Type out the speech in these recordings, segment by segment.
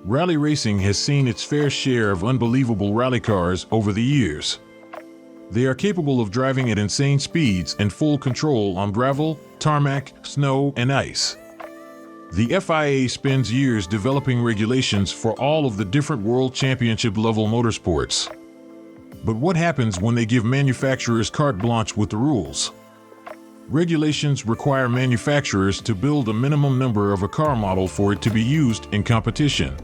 Rally racing has seen its fair share of unbelievable rally cars over the years. They are capable of driving at insane speeds and full control on gravel, tarmac, snow, and ice. The FIA spends years developing regulations for all of the different World Championship level motorsports. But what happens when they give manufacturers carte blanche with the rules? Regulations require manufacturers to build a minimum number of a car model for it to be used in competition.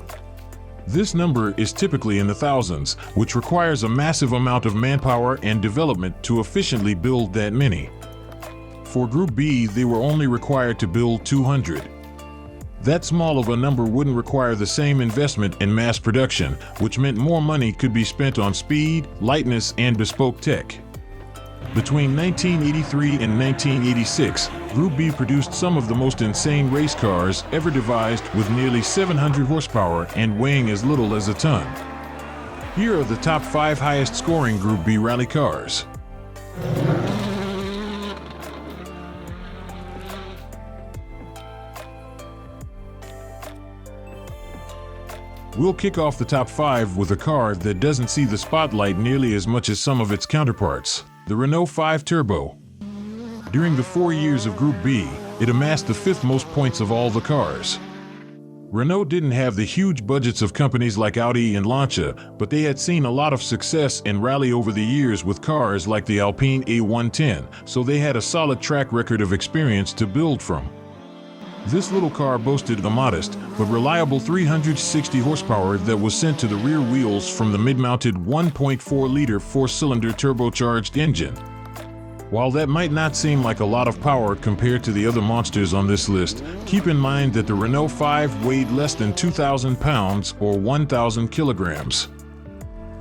This number is typically in the thousands, which requires a massive amount of manpower and development to efficiently build that many. For Group B, they were only required to build 200. That small of a number wouldn't require the same investment in mass production, which meant more money could be spent on speed, lightness, and bespoke tech. Between 1983 and 1986, Group B produced some of the most insane race cars ever devised, with nearly 700 horsepower and weighing as little as a ton. Here are the top 5 highest scoring Group B rally cars. We'll kick off the top 5 with a car that doesn't see the spotlight nearly as much as some of its counterparts, the Renault 5 Turbo. During the 4 years of Group B, it amassed the 5th most points of all the cars. Renault didn't have the huge budgets of companies like Audi and Lancia, but they had seen a lot of success in rally over the years with cars like the Alpine A110, so they had a solid track record of experience to build from. This little car boasted a modest but reliable 360 horsepower that was sent to the rear wheels from the mid-mounted 1.4-liter 4-cylinder turbocharged engine. While that might not seem like a lot of power compared to the other monsters on this list, keep in mind that the Renault 5 weighed less than 2,000 pounds or 1,000 kilograms.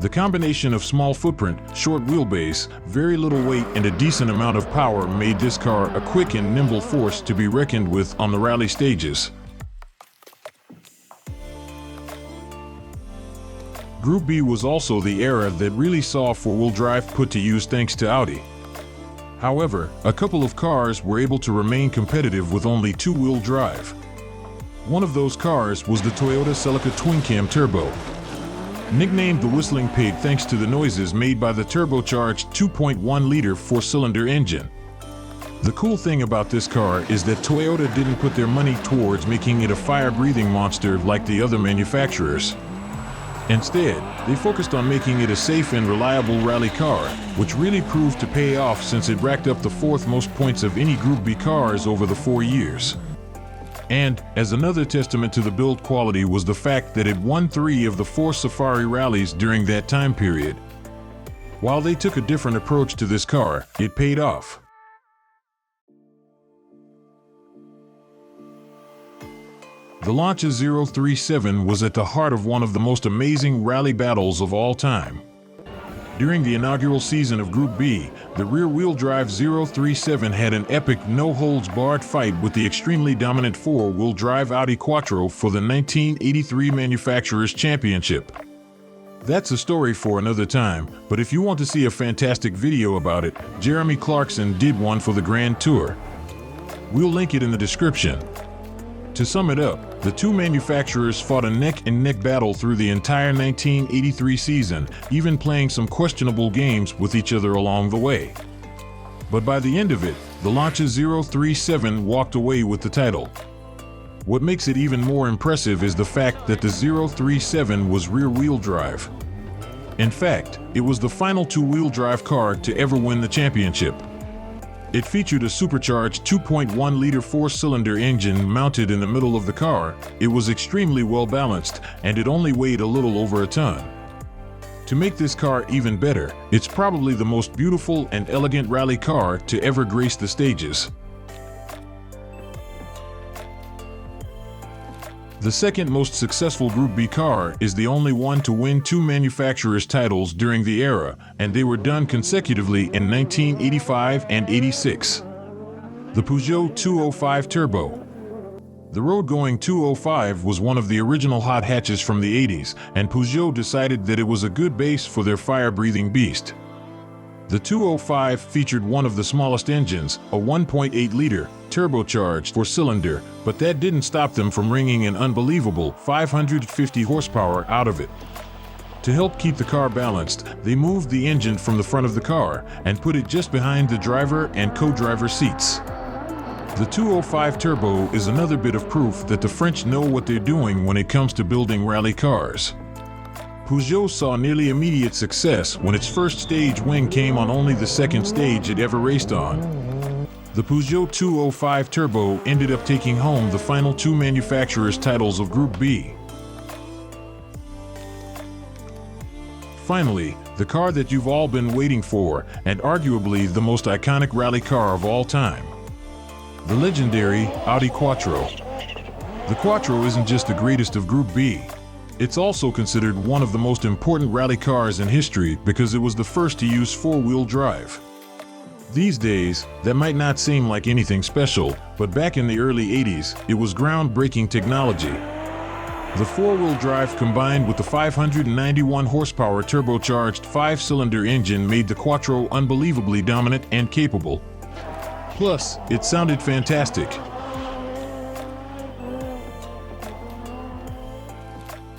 The combination of small footprint, short wheelbase, very little weight, and a decent amount of power made this car a quick and nimble force to be reckoned with on the rally stages. Group B was also the era that really saw four-wheel drive put to use thanks to Audi. However, a couple of cars were able to remain competitive with only two-wheel drive. One of those cars was the Toyota Celica twin-cam turbo. Nicknamed the Whistling Pig thanks to the noises made by the turbocharged 2.1-liter 4-cylinder engine. The cool thing about this car is that Toyota didn't put their money towards making it a fire-breathing monster like the other manufacturers. Instead, they focused on making it a safe and reliable rally car, which really proved to pay off since it racked up the 4th most points of any Group B cars over the 4 years. And, as another testament to the build quality, was the fact that it won 3 of the 4 Safari rallies during that time period. While they took a different approach to this car, it paid off. The Lancia 037 was at the heart of one of the most amazing rally battles of all time. During the inaugural season of Group B, the rear-wheel drive 037 had an epic no-holds-barred fight with the extremely dominant four-wheel drive Audi Quattro for the 1983 Manufacturers' Championship. That's a story for another time, but if you want to see a fantastic video about it, Jeremy Clarkson did one for the Grand Tour. We'll link it in the description. To sum it up, the two manufacturers fought a neck-and-neck battle through the entire 1983 season, even playing some questionable games with each other along the way. But by the end of it, the Lancia 037 walked away with the title. What makes it even more impressive is the fact that the 037 was rear-wheel drive. In fact, it was the final two-wheel drive car to ever win the championship. It featured a supercharged 2.1-liter 4-cylinder engine mounted in the middle of the car. It was extremely well balanced, and it only weighed a little over a ton. To make this car even better, it's probably the most beautiful and elegant rally car to ever grace the stages. The second most successful Group B car is the only one to win 2 manufacturers' titles during the era, and they were done consecutively in 1985 and 86. The Peugeot 205 Turbo. The road-going 205 was one of the original hot hatches from the 80s, and Peugeot decided that it was a good base for their fire-breathing beast. The 205 featured one of the smallest engines, a 1.8-liter, turbocharged four-cylinder, but that didn't stop them from wringing an unbelievable 550 horsepower out of it. To help keep the car balanced, they moved the engine from the front of the car and put it just behind the driver and co-driver seats. The 205 Turbo is another bit of proof that the French know what they're doing when it comes to building rally cars. Peugeot saw nearly immediate success when its first stage win came on only the second stage it ever raced on. The Peugeot 205 Turbo ended up taking home the final two manufacturers' titles of Group B. Finally, the car that you've all been waiting for, and arguably the most iconic rally car of all time. The legendary Audi Quattro. The Quattro isn't just the greatest of Group B. It's also considered one of the most important rally cars in history because it was the first to use four-wheel drive. These days, that might not seem like anything special, but back in the early 80s, it was groundbreaking technology. The four-wheel drive combined with the 591 horsepower turbocharged five-cylinder engine made the Quattro unbelievably dominant and capable. Plus, it sounded fantastic.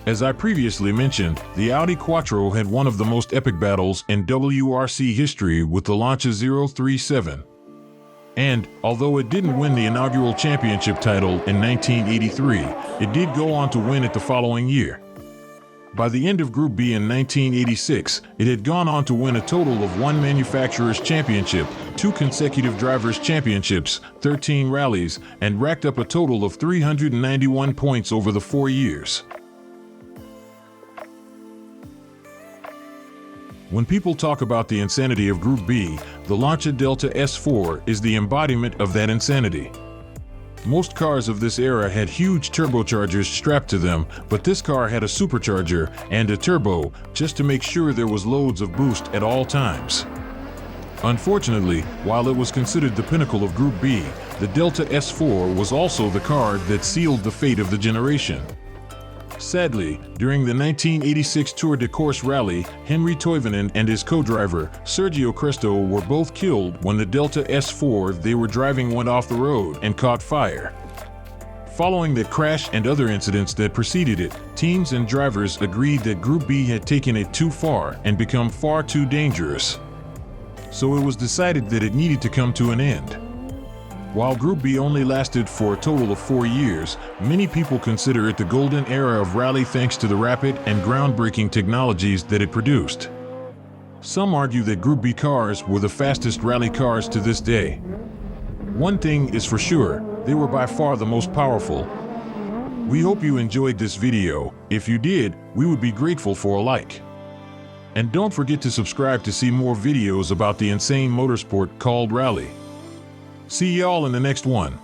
As I previously mentioned, the Audi Quattro had one of the most epic battles in WRC history with the Lancia 037. And, although it didn't win the inaugural championship title in 1983, it did go on to win it the following year. By the end of Group B in 1986, it had gone on to win a total of 1 manufacturer's championship, 2 consecutive drivers' championships, 13 rallies, and racked up a total of 391 points over the 4 years. When people talk about the insanity of Group B, the Lancia Delta S4 is the embodiment of that insanity. Most cars of this era had huge turbochargers strapped to them, but this car had a supercharger and a turbo just to make sure there was loads of boost at all times. Unfortunately, while it was considered the pinnacle of Group B, the Delta S4 was also the car that sealed the fate of the generation. Sadly, during the 1986 Tour de Corse rally, Henri Toivonen and his co-driver, Sergio Cresto, were both killed when the Delta S4 they were driving went off the road and caught fire. Following that crash and other incidents that preceded it, teams and drivers agreed that Group B had taken it too far and become far too dangerous. So it was decided that it needed to come to an end. While Group B only lasted for a total of 4 years, many people consider it the golden era of rally thanks to the rapid and groundbreaking technologies that it produced. Some argue that Group B cars were the fastest rally cars to this day. One thing is for sure, they were by far the most powerful. We hope you enjoyed this video. If you did, we would be grateful for a like. And don't forget to subscribe to see more videos about the insane motorsport called rally. See y'all in the next one.